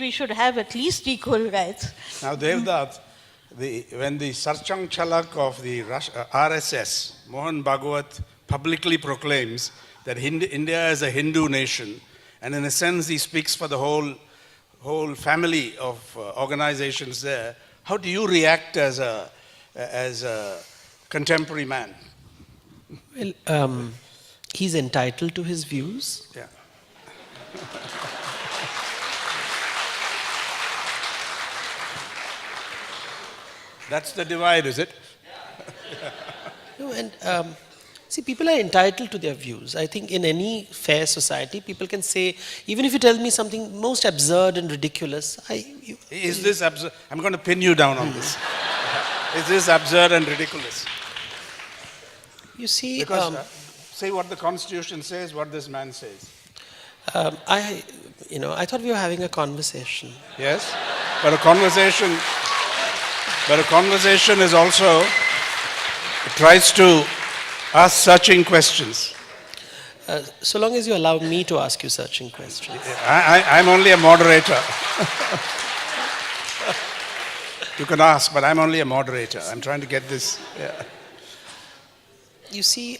we should have at least equal rights. Now, Devdutt, when the Sarchang Chalak of the RSS, Mohan Bhagwat, publicly proclaims that India is a Hindu nation, and in a sense he speaks for the whole family of organizations there, how do you react as a contemporary man? Well, he's entitled to his views. Yeah. That's the divide, is it? No, and see, people are entitled to their views. I think in any fair society, people can say, even if you tell me something most absurd and ridiculous, is this absurd? I'm going to pin you down on this. Is this absurd and ridiculous? You see, because say what the Constitution says, what this man says. I thought we were having a conversation. Yes, but a conversation is also, it tries to ask searching questions. So long as you allow me to ask you searching questions. I'm only a moderator. You can ask, but I'm only a moderator. I'm trying to get this. Yeah. You see,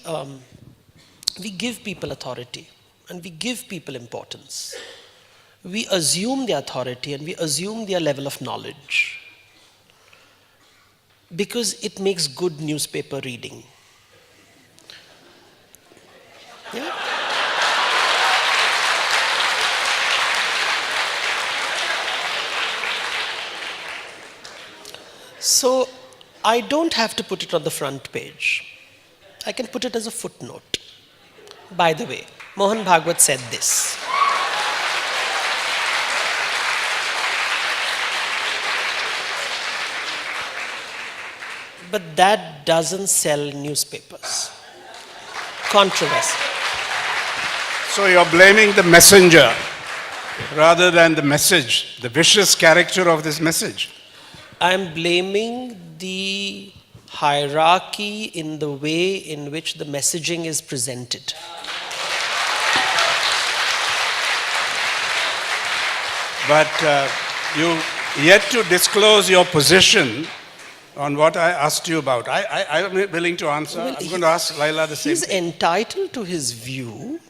we give people authority and we give people importance. We assume their authority and we assume their level of knowledge because it makes good newspaper reading. Yeah? So I don't have to put it on the front page. I can put it as a footnote. By the way, Mohan Bhagwat said this. But that doesn't sell newspapers. Controversy. So you're blaming the messenger rather than the message, the vicious character of this message. I'm blaming the hierarchy in the way in which the messaging is presented. But you yet to disclose your position on what I asked you about. I'm willing to answer. Well, I'm going to ask Laila the same thing. He's entitled to his view,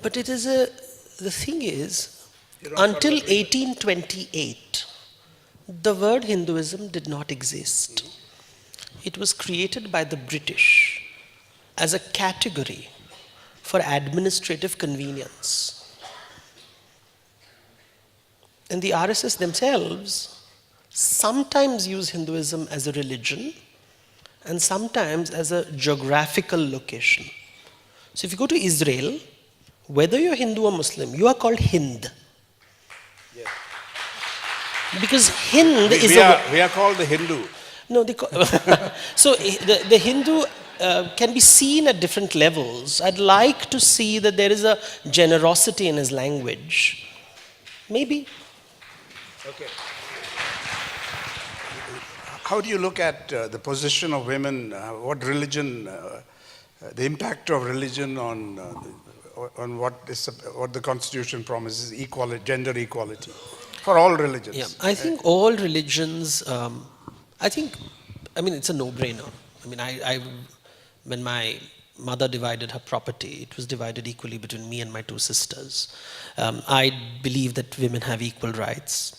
but it is the thing is, until 1828, the word Hinduism did not exist. It was created by the British as a category for administrative convenience. And the RSS themselves sometimes use Hinduism as a religion and sometimes as a geographical location. So if you go to Israel, whether you're Hindu or Muslim, you are called Hind. Yes. Because Hind is we are called the Hindu. No, so the Hindu can be seen at different levels. I'd like to see that there is a generosity in his language. Maybe. Okay. How do you look at the position of women? What religion, the impact of religion on what the Constitution promises, equality, gender equality, for all religions? Yeah, I think all religions. It's a no-brainer. When my mother divided her property, it was divided equally between me and my two sisters. I believe that women have equal rights.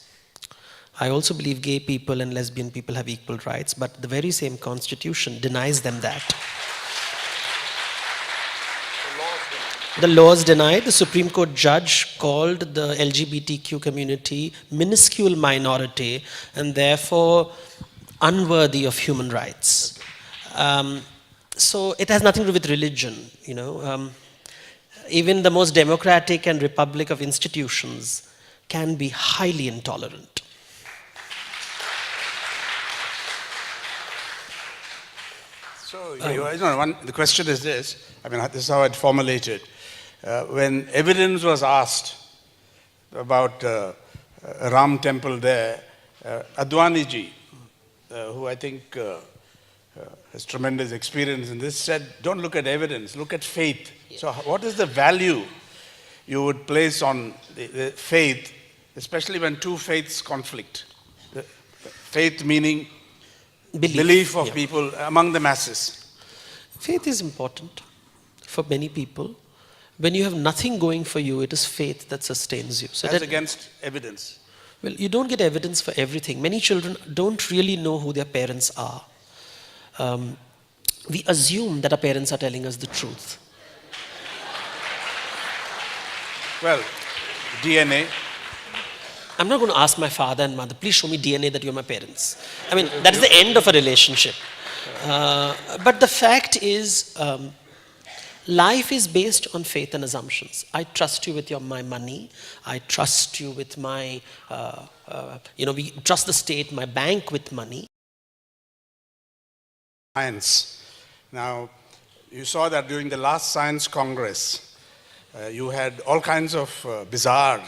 I also believe gay people and lesbian people have equal rights, but the very same constitution denies them that. The laws deny. The Supreme Court judge called the LGBTQ community minuscule minority and therefore unworthy of human rights. So it has nothing to do with religion, Even the most democratic and republic of institutions can be highly intolerant. So, the question is this, this is how I'd formulate it. When evidence was asked about a Ram temple there, Advaniji, who I think has tremendous experience in this, said, don't look at evidence, look at faith. Yeah. So what is the value you would place on the faith especially when two faiths conflict. Faith meaning Belief of yeah. people among the masses. Faith is important for many people. When you have nothing going for you, it is faith that sustains you. So As that, against evidence. well, you don't get evidence for everything. Many children don't really know who their parents are. We assume that our parents are telling us the truth. Well, DNA. I'm not going to ask my father and mother, please show me DNA that you're my parents. I mean, that is the end of a relationship. But the fact is, life is based on faith and assumptions. I trust you with my money. I trust you with my, we trust the state, my bank with money. Science. Now, you saw that during the last Science Congress, you had all kinds of bizarre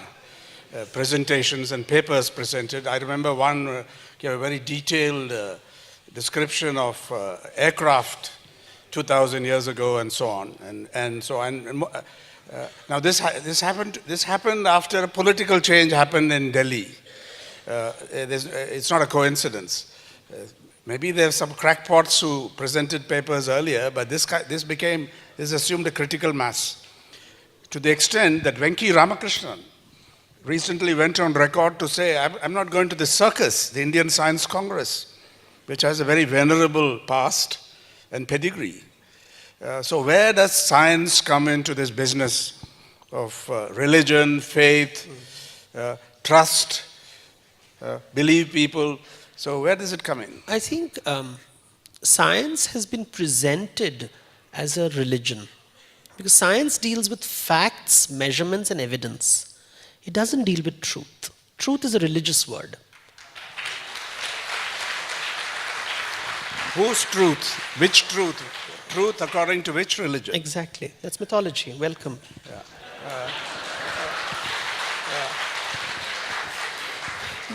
presentations and papers presented. I remember one gave a very detailed description of aircraft 2,000 years ago and so on. Now this happened after a political change happened in Delhi. It's not a coincidence. Maybe there's some crackpots who presented papers earlier, but this assumed a critical mass. To the extent that Venki Ramakrishnan recently went on record to say, I'm not going to the circus, the Indian Science Congress, which has a very venerable past and pedigree. So where does science come into this business of religion, faith, trust, believe people? So where does it come in? I think science has been presented as a religion because science deals with facts, measurements, and evidence. It doesn't deal with truth. Truth is a religious word. Whose truth? Which truth? Truth according to which religion? Exactly. That's mythology. Welcome.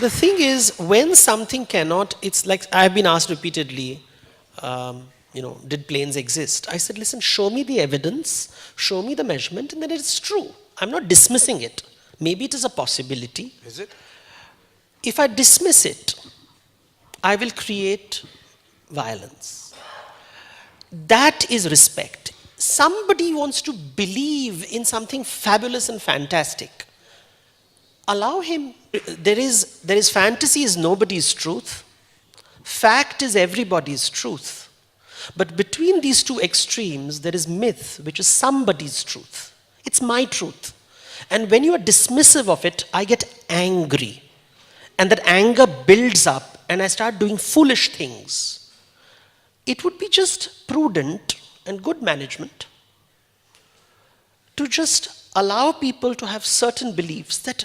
The thing is, when something cannot, it's like I've been asked repeatedly, did planes exist? I said, listen, show me the evidence, show me the measurement, and then it's true. I'm not dismissing it. Maybe it is a possibility. Is it? If I dismiss it, I will create violence. That is respect. Somebody wants to believe in something fabulous and fantastic. Allow him. There is fantasy is nobody's truth. Fact is everybody's truth. But between these two extremes, there is myth, which is somebody's truth. It's my truth. And when you are dismissive of it, I get angry. And that anger builds up, and I start doing foolish things. It would be just prudent and good management to just allow people to have certain beliefs that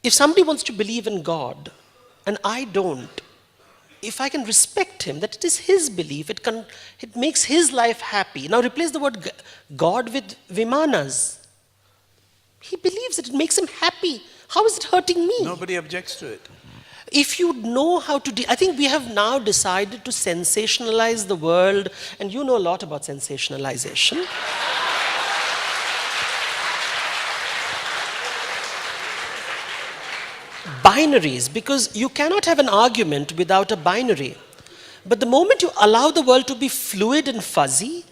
if somebody wants to believe in God and I don't, if I can respect him, that it is his belief, it makes his life happy. Now replace the word God with Vimanas. He believes it makes him happy. How is it hurting me? Nobody objects to it. If you know how to I think we have now decided to sensationalize the world, and you know a lot about sensationalization. Binaries, because you cannot have an argument without a binary. But the moment you allow the world to be fluid and fuzzy,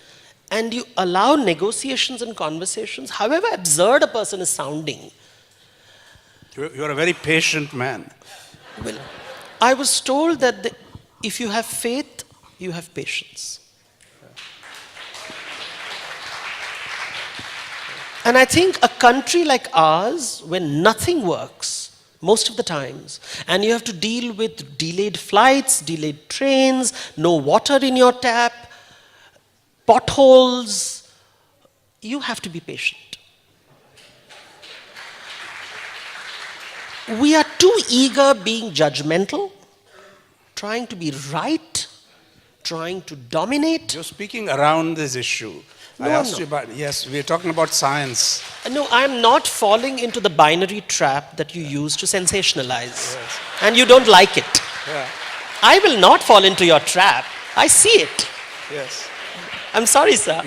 and you allow negotiations and conversations, however absurd a person is sounding. You're a very patient man. Well, I was told that if you have faith, you have patience. And I think a country like ours, when nothing works, most of the times, and you have to deal with delayed flights, delayed trains, no water in your tap, potholes, you have to be patient. We are too eager being judgmental, trying to be right, trying to dominate. You're speaking around this issue. I asked you about, yes, we're talking about science. No, I'm not falling into the binary trap that you use to sensationalize. Yes. And you don't like it. Yeah. I will not fall into your trap. I see it. Yes. I'm sorry, sir.